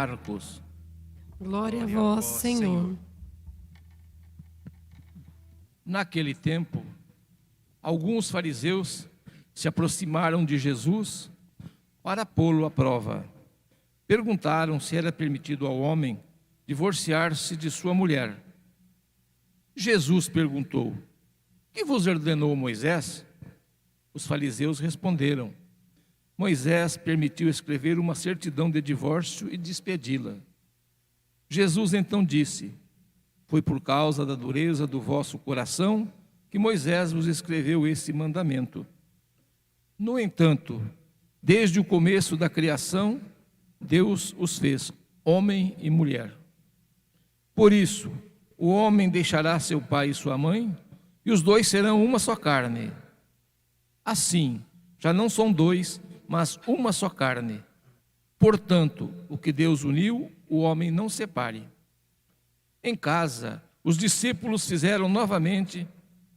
Marcos. Glória a vós, Senhor. Naquele tempo, alguns fariseus se aproximaram de Jesus para pô-lo à prova. Perguntaram se era permitido ao homem divorciar-se de sua mulher. Jesus perguntou: "Que vos ordenou Moisés?" Os fariseus responderam: "Moisés permitiu escrever uma certidão de divórcio e despedi-la." Jesus então disse: "Foi por causa da dureza do vosso coração que Moisés vos escreveu esse mandamento. No entanto, desde o começo da criação, Deus os fez homem e mulher. Por isso, o homem deixará seu pai e sua mãe, e os dois serão uma só carne. Assim, já não são dois, mas uma só carne. Portanto, o que Deus uniu, o homem não separe." Em casa, os discípulos fizeram novamente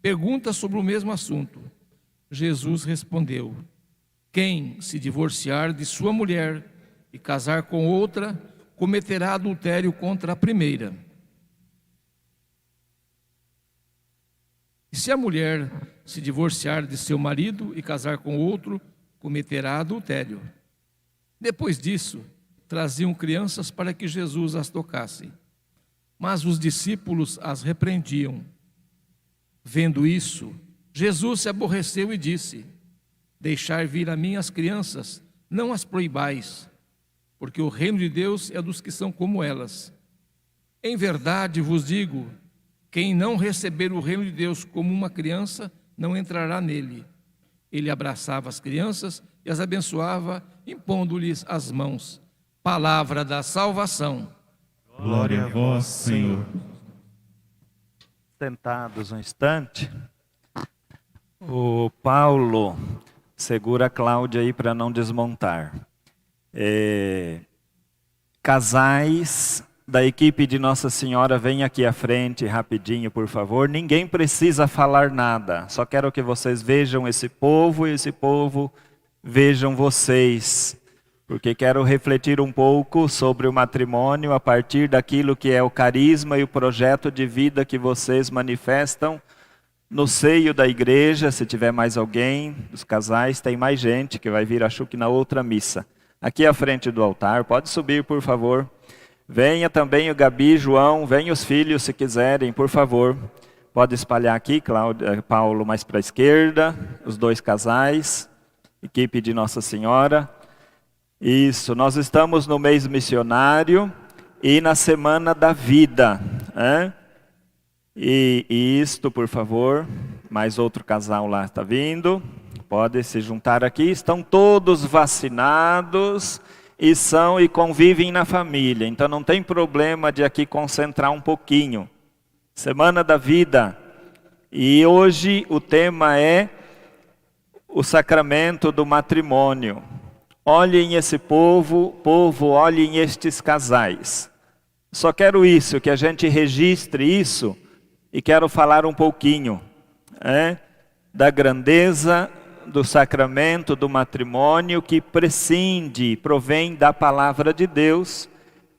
perguntas sobre o mesmo assunto. Jesus respondeu: "Quem se divorciar de sua mulher e casar com outra, cometerá adultério contra a primeira. E se a mulher se divorciar de seu marido e casar com outro, cometerá adultério." Depois disso, traziam crianças para que Jesus as tocasse. Mas os discípulos as repreendiam. Vendo isso, Jesus se aborreceu e disse: "Deixai vir a mim as crianças, não as proibais, porque o reino de Deus é dos que são como elas. Em verdade vos digo, quem não receber o reino de Deus como uma criança, não entrará nele." Ele abraçava as crianças e as abençoava, impondo-lhes as mãos. Palavra da salvação. Glória a vós, Senhor. Sentados um instante. O Paulo segura a Cláudia aí para não desmontar. Casais da equipe de Nossa Senhora, vem aqui à frente rapidinho, por favor. Ninguém precisa falar nada. Só quero que vocês vejam esse povo e esse povo vejam vocês. Porque quero refletir um pouco sobre o matrimônio a partir daquilo que é o carisma e o projeto de vida que vocês manifestam no seio da igreja. Se tiver mais alguém dos casais, tem mais gente que vai vir, acho que na outra missa. Aqui à frente do altar, pode subir, por favor. Venha também o Gabi, João, venham os filhos se quiserem, por favor. Pode espalhar aqui, Cláudia, Paulo mais para a esquerda, os dois casais, equipe de Nossa Senhora. Isso, nós estamos no mês missionário e na semana da vida. E isto, por favor, mais outro casal lá está vindo. Pode se juntar aqui, estão todos vacinados e convivem na família. Então não tem problema de aqui concentrar um pouquinho. Semana da vida. E hoje o tema é o sacramento do matrimônio. Olhem esse povo, olhem estes casais. Só quero isso, que a gente registre isso, e quero falar um pouquinho da grandeza do sacramento do matrimônio, que provém da palavra de Deus,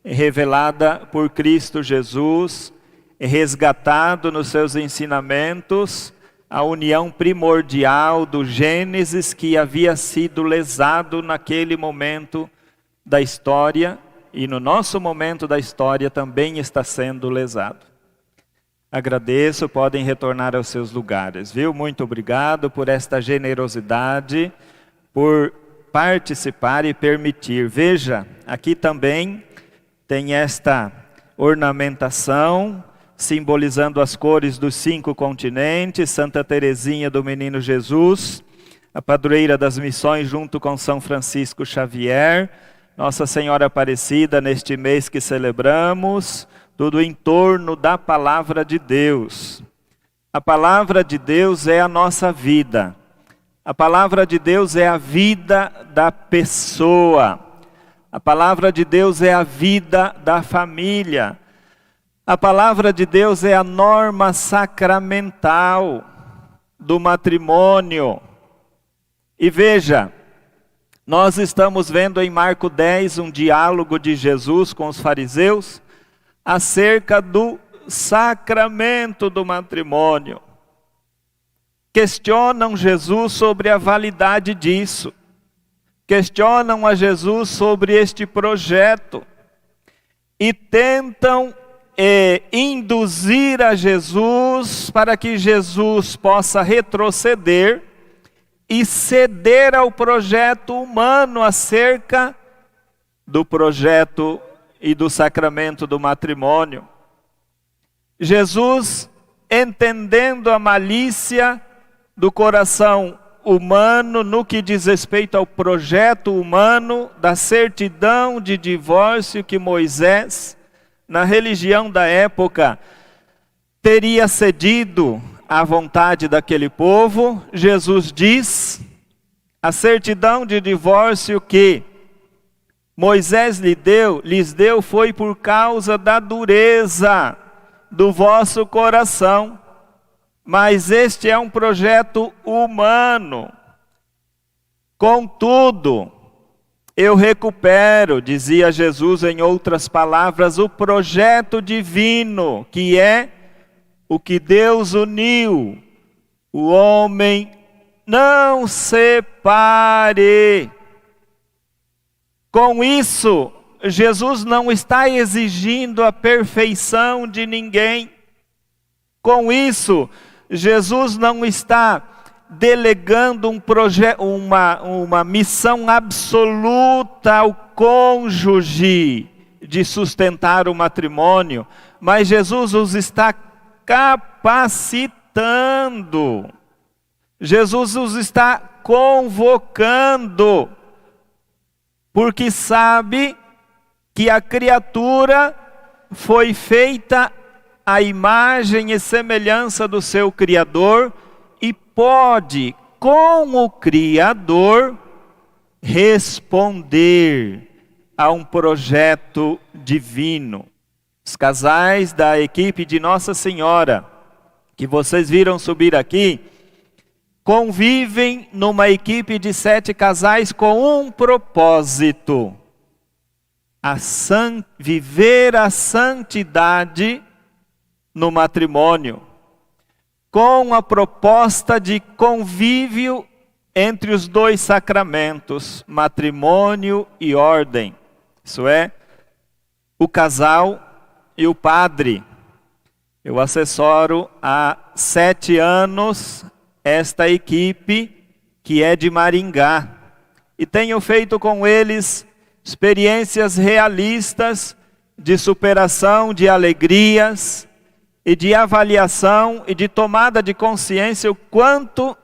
revelada por Cristo Jesus, resgatado nos seus ensinamentos, a união primordial do Gênesis que havia sido lesado naquele momento da história, e no nosso momento da história também está sendo lesado. Agradeço, podem retornar aos seus lugares, viu? Muito obrigado por esta generosidade, por participar e permitir. Veja, aqui também tem esta ornamentação, simbolizando as cores dos 5 continentes, Santa Teresinha do Menino Jesus, a padroeira das missões junto com São Francisco Xavier, Nossa Senhora Aparecida neste mês que celebramos, tudo em torno da palavra de Deus. A palavra de Deus é a nossa vida. A palavra de Deus é a vida da pessoa. A palavra de Deus é a vida da família. A palavra de Deus é a norma sacramental do matrimônio. E veja, Nós estamos vendo em Marcos 10 um diálogo de Jesus com os fariseus acerca do sacramento do matrimônio. Questionam Jesus sobre a validade disso. Questionam a Jesus sobre este projeto. E tentam induzir a Jesus para que Jesus possa retroceder e ceder ao projeto humano acerca do projeto e do sacramento do matrimônio. Jesus, entendendo a malícia do coração humano no que diz respeito ao projeto humano da certidão de divórcio que Moisés, na religião da época, teria cedido à vontade daquele povo, Jesus diz: a certidão de divórcio que Moisés lhes deu foi por causa da dureza do vosso coração. Mas este é um projeto humano. Contudo, eu recupero, dizia Jesus em outras palavras, o projeto divino, que é o que Deus uniu. O homem não separe. Com isso, Jesus não está exigindo a perfeição de ninguém. Com isso, Jesus não está delegando uma missão absoluta ao cônjuge de sustentar o matrimônio, mas Jesus os está capacitando. Jesus os está convocando, porque sabe que a criatura foi feita à imagem e semelhança do seu Criador e pode, com o Criador, responder a um projeto divino. Os casais da equipe de Nossa Senhora, que vocês viram subir aqui, convivem numa equipe de 7 casais com um propósito: viver a santidade no matrimônio, com a proposta de convívio entre os 2 sacramentos, matrimônio e ordem. Isso é, o casal e o padre. Eu assessoro há 7 anos esta equipe que é de Maringá. E tenho feito com eles experiências realistas de superação de alegrias e de avaliação e de tomada de consciência o quanto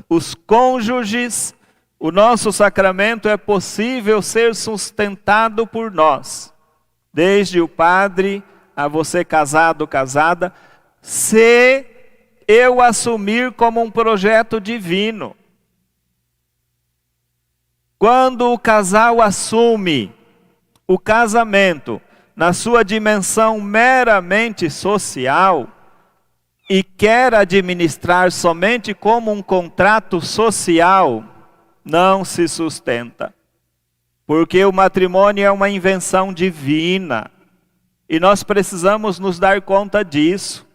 os cônjuges, o nosso sacramento é possível ser sustentado por nós. Desde o padre a você casado, casada, se eu assumir como um projeto divino. Quando o casal assume o casamento na sua dimensão meramente social e quer administrar somente como um contrato social, não se sustenta. Porque o matrimônio é uma invenção divina e nós precisamos nos dar conta disso.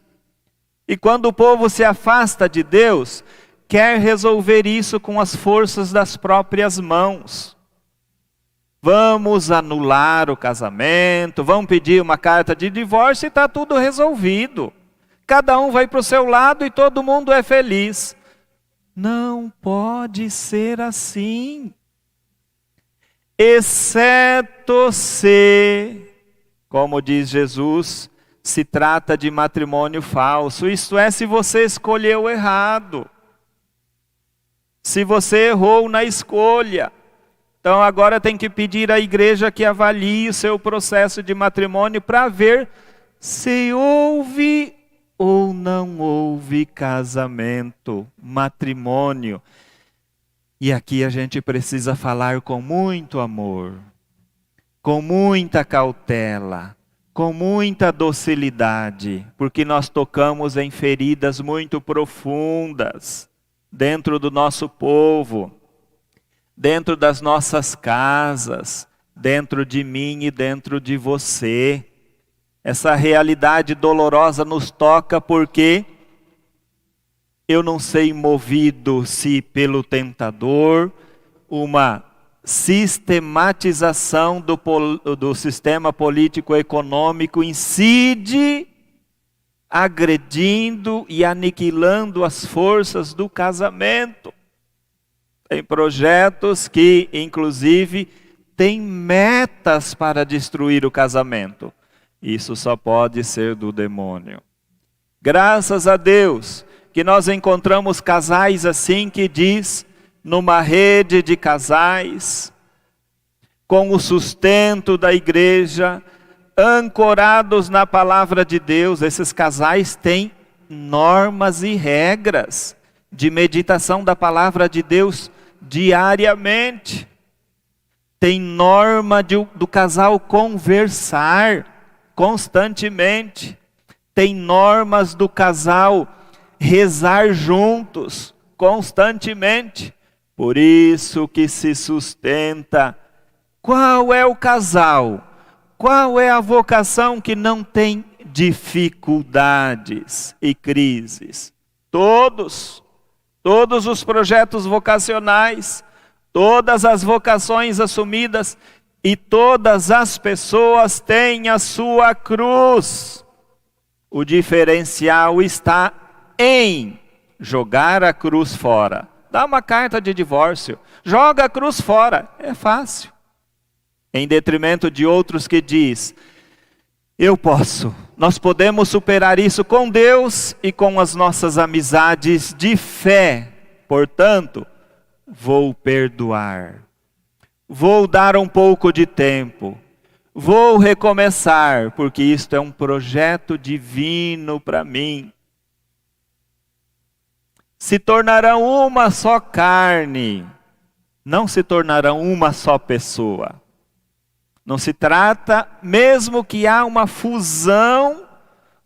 E quando o povo se afasta de Deus, quer resolver isso com as forças das próprias mãos. Vamos anular o casamento, vamos pedir uma carta de divórcio e está tudo resolvido. Cada um vai para o seu lado e todo mundo é feliz. Não pode ser assim. Exceto se, como diz Jesus, se trata de matrimônio falso. Isto é, se você escolheu errado. Se você errou na escolha. Então agora tem que pedir à igreja que avalie o seu processo de matrimônio para ver se houve ou não houve casamento, matrimônio. E aqui a gente precisa falar com muito amor, com muita cautela, com muita docilidade, porque nós tocamos em feridas muito profundas dentro do nosso povo. dentro das nossas casas, dentro de mim e dentro de você. Essa realidade dolorosa nos toca porque eu não sei movido se pelo tentador, uma sistematização do sistema político-econômico incide, agredindo e aniquilando as forças do casamento. Tem projetos que, inclusive, têm metas para destruir o casamento. Isso só pode ser do demônio. Graças a Deus que nós encontramos casais assim que diz, numa rede de casais, com o sustento da igreja, ancorados na palavra de Deus, esses casais têm normas e regras de meditação da palavra de Deus diariamente. Tem norma do casal conversar constantemente. Tem normas do casal rezar juntos constantemente. Por isso que se sustenta. Qual é o casal? Qual é a vocação que não tem dificuldades e crises? Todos os projetos vocacionais, todas as vocações assumidas e todas as pessoas têm a sua cruz. O diferencial está em jogar a cruz fora. Dá uma carta de divórcio, joga a cruz fora, é fácil. Em detrimento de outros que diz, eu posso, nós podemos superar isso com Deus e com as nossas amizades de fé. Portanto, vou perdoar, vou dar um pouco de tempo, vou recomeçar, porque isto é um projeto divino para mim. Se tornarão uma só carne, não se tornarão uma só pessoa. Não se trata, mesmo que há uma fusão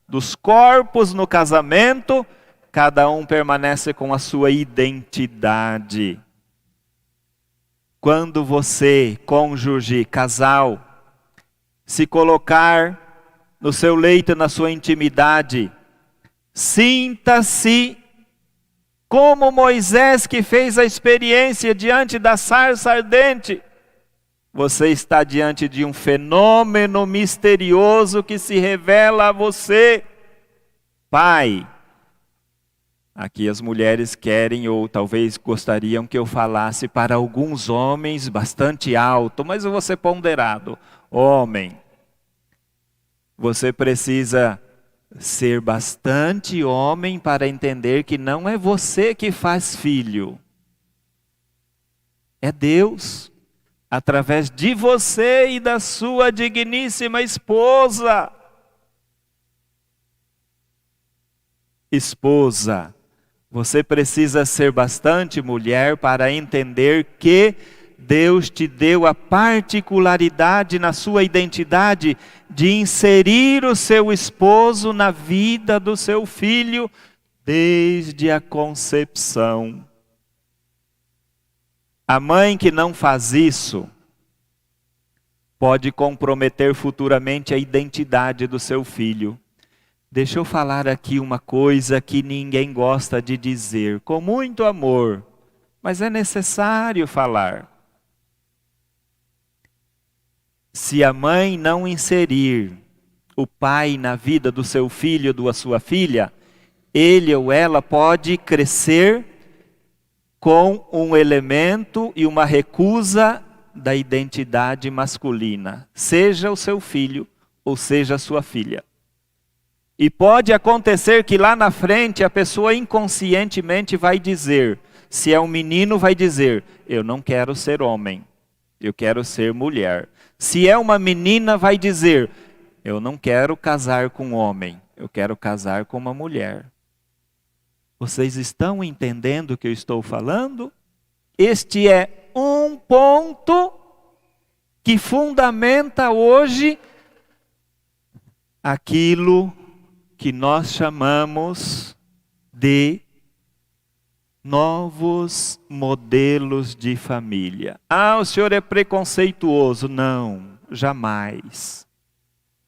dos corpos no casamento, cada um permanece com a sua identidade. Quando você, cônjuge, casal, se colocar no seu leito, na sua intimidade, sinta-se como Moisés que fez a experiência diante da sarça ardente. Você está diante de um fenômeno misterioso que se revela a você. Pai, aqui as mulheres querem ou talvez gostariam que eu falasse para alguns homens bastante alto, mas eu vou ser ponderado. Homem, você precisa ser bastante homem para entender que não é você que faz filho. É Deus, através de você e da sua digníssima esposa. Esposa, você precisa ser bastante mulher para entender que Deus te deu a particularidade na sua identidade de inserir o seu esposo na vida do seu filho desde a concepção. A mãe que não faz isso pode comprometer futuramente a identidade do seu filho. Deixa eu falar aqui uma coisa que ninguém gosta de dizer, com muito amor, mas é necessário falar. Se a mãe não inserir o pai na vida do seu filho ou da sua filha, ele ou ela pode crescer com um elemento e uma recusa da identidade masculina, seja o seu filho ou seja a sua filha. E pode acontecer que lá na frente a pessoa inconscientemente vai dizer, se é um menino vai dizer, eu não quero ser homem, eu quero ser mulher. Se é uma menina vai dizer, eu não quero casar com um homem, eu quero casar com uma mulher. Vocês estão entendendo o que eu estou falando? Este é um ponto que fundamenta hoje aquilo que nós chamamos de Novos modelos de família. Ah, o senhor é preconceituoso. Não, jamais.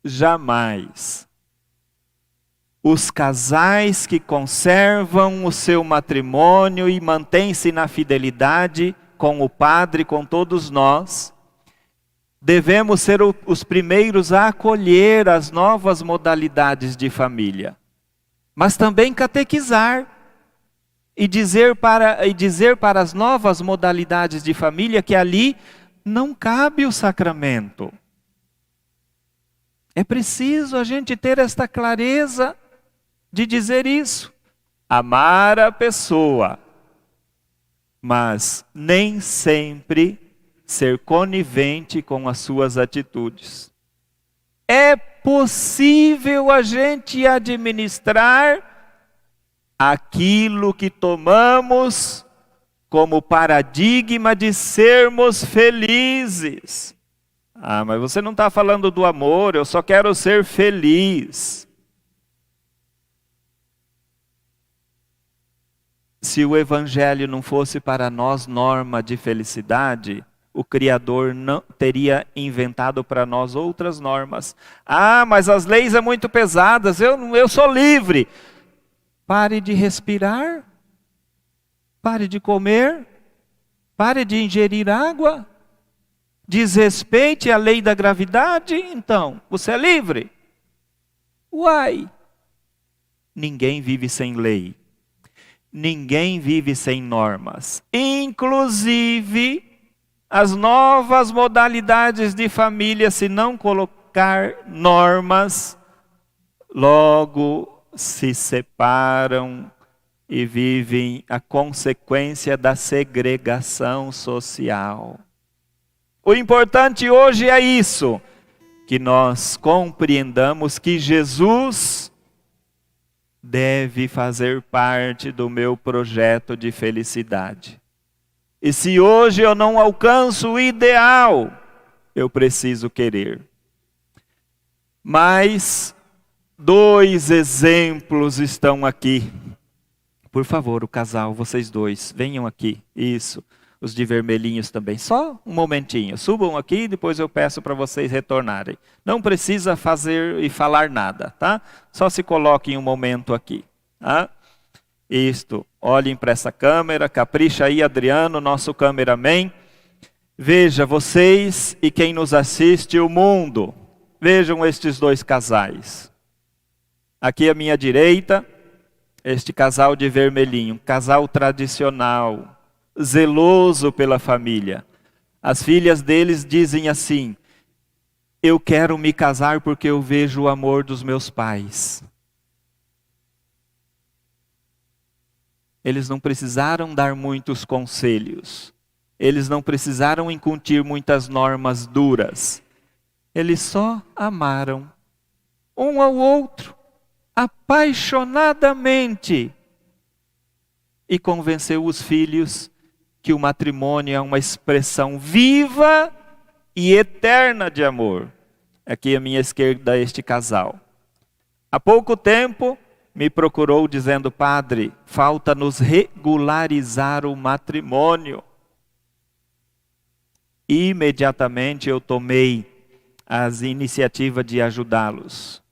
Jamais. Os casais que conservam o seu matrimônio e mantêm-se na fidelidade com o Padre, com todos nós, devemos ser os primeiros a acolher as novas modalidades de família, mas também catequizar e dizer para as novas modalidades de família que ali não cabe o sacramento. É preciso a gente ter esta clareza de dizer isso. Amar a pessoa, mas nem sempre ser conivente com as suas atitudes. É possível a gente administrar aquilo que tomamos como paradigma de sermos felizes. Ah, mas você não está falando do amor, eu só quero ser feliz. Se o Evangelho não fosse para nós norma de felicidade, o Criador não teria inventado para nós outras normas. Ah, mas as leis são muito pesadas, eu sou livre. Pare de respirar, pare de comer, pare de ingerir água, desrespeite a lei da gravidade, então, você é livre. Uai! Ninguém vive sem lei. Ninguém vive sem normas. Inclusive, as novas modalidades de família, se não colocar normas, logo se separam e vivem a consequência da segregação social. O importante hoje é isso, que nós compreendamos que Jesus deve fazer parte do meu projeto de felicidade. E se hoje eu não alcanço o ideal, eu preciso querer. Mas 2 exemplos estão aqui. Por favor, o casal, vocês dois, venham aqui. Isso, os de vermelhinhos também. Só um momentinho, subam aqui e depois eu peço para vocês retornarem. Não precisa fazer e falar nada, tá? Só se coloquem um momento aqui, tá? Isto, olhem para essa câmera, capricha aí, Adriano, nosso cameraman. Veja, vocês e quem nos assiste, o mundo, vejam estes 2 casais. Aqui à minha direita, este casal de vermelhinho, um casal tradicional, zeloso pela família. As filhas deles dizem assim: eu quero me casar porque eu vejo o amor dos meus pais. Eles não precisaram dar muitos conselhos. Eles não precisaram incutir muitas normas duras. Eles só amaram um ao outro, apaixonadamente. E convenceu os filhos que o matrimônio é uma expressão viva e eterna de amor. Aqui à minha esquerda este casal. Há pouco tempo me procurou dizendo: padre, falta-nos regularizar o matrimônio. Imediatamente eu tomei as iniciativas de ajudá-los.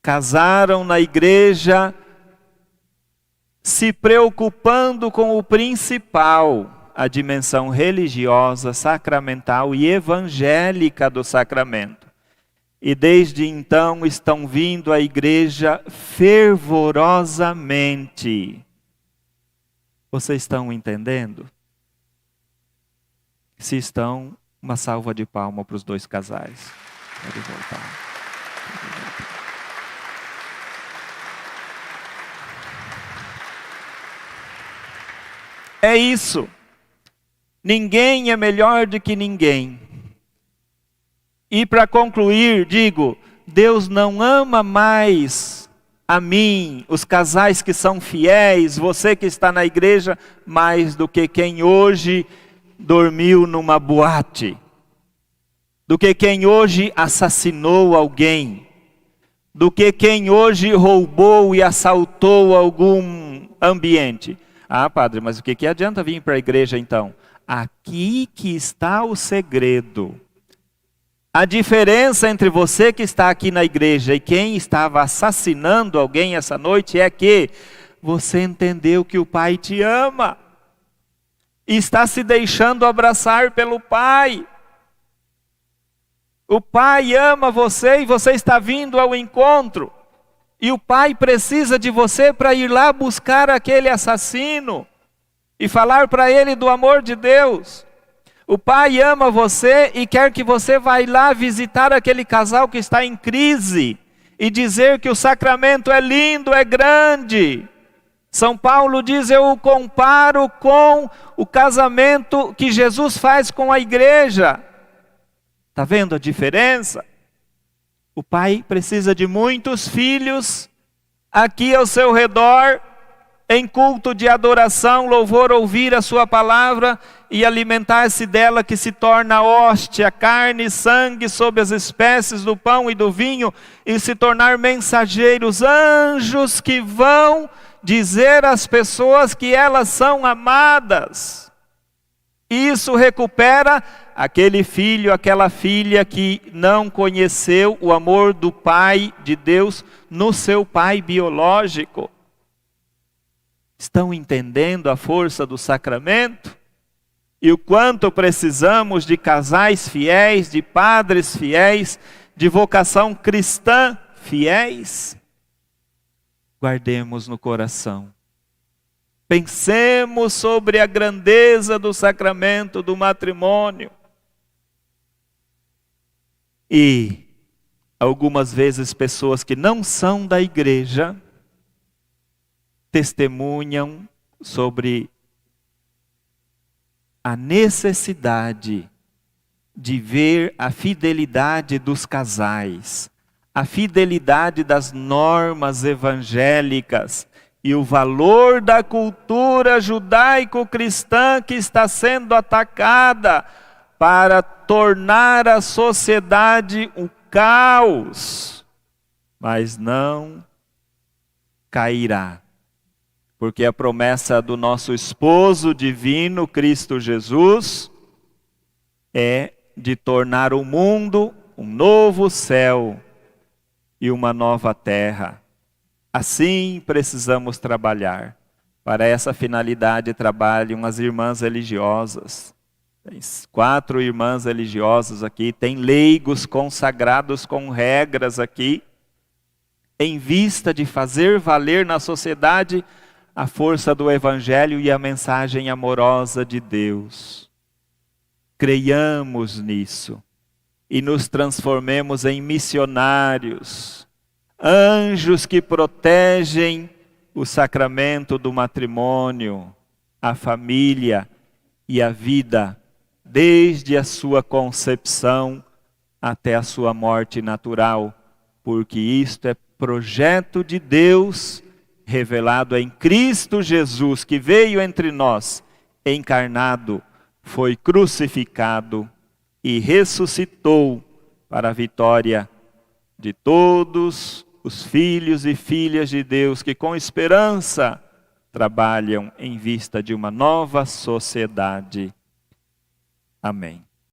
Casaram na igreja, se preocupando com o principal, a dimensão religiosa, sacramental e evangélica do sacramento. E desde então estão vindo à igreja fervorosamente. Vocês estão entendendo? Se estão, uma salva de palmas para os 2 casais. Pode voltar. É isso. Ninguém é melhor do que ninguém. E para concluir, digo, Deus não ama mais a mim, os casais que são fiéis, você que está na igreja, mais do que quem hoje dormiu numa boate, do que quem hoje assassinou alguém, do que quem hoje roubou e assaltou algum ambiente. Ah, padre, mas o que adianta vir para a igreja então? Aqui que está o segredo. A diferença entre você que está aqui na igreja e quem estava assassinando alguém essa noite é que você entendeu que o Pai te ama. E está se deixando abraçar pelo Pai. O Pai ama você e você está vindo ao encontro. E o Pai precisa de você para ir lá buscar aquele assassino e falar para ele do amor de Deus. O Pai ama você e quer que você vá lá visitar aquele casal que está em crise e dizer que o sacramento é lindo, é grande. São Paulo diz, eu o comparo com o casamento que Jesus faz com a igreja. Está vendo a diferença? O Pai precisa de muitos filhos aqui ao seu redor, em culto de adoração, louvor, ouvir a sua palavra e alimentar-se dela, que se torna hóstia, carne e sangue sob as espécies do pão e do vinho, e se tornar mensageiros, anjos que vão dizer às pessoas que elas são amadas. Isso recupera aquele filho, aquela filha que não conheceu o amor do Pai de Deus no seu pai biológico. Estão entendendo a força do sacramento? E o quanto precisamos de casais fiéis, de padres fiéis, de vocação cristã fiéis? Guardemos no coração. Pensemos sobre a grandeza do sacramento do matrimônio. E algumas vezes pessoas que não são da igreja testemunham sobre a necessidade de ver a fidelidade dos casais, a fidelidade das normas evangélicas e o valor da cultura judaico-cristã que está sendo atacada para tornar a sociedade um caos, mas não cairá. Porque a promessa do nosso esposo divino, Cristo Jesus, é de tornar o mundo um novo céu e uma nova terra. Assim precisamos trabalhar. Para essa finalidade trabalham as irmãs religiosas. Tem 4 irmãs religiosas aqui, tem leigos consagrados com regras aqui, em vista de fazer valer na sociedade a força do Evangelho e a mensagem amorosa de Deus. Creiamos nisso e nos transformemos em missionários, anjos que protegem o sacramento do matrimônio, a família e a vida, desde a sua concepção até a sua morte natural, porque isto é projeto de Deus revelado em Cristo Jesus, que veio entre nós, encarnado, foi crucificado e ressuscitou para a vitória de todos os filhos e filhas de Deus que com esperança trabalham em vista de uma nova sociedade. Amém.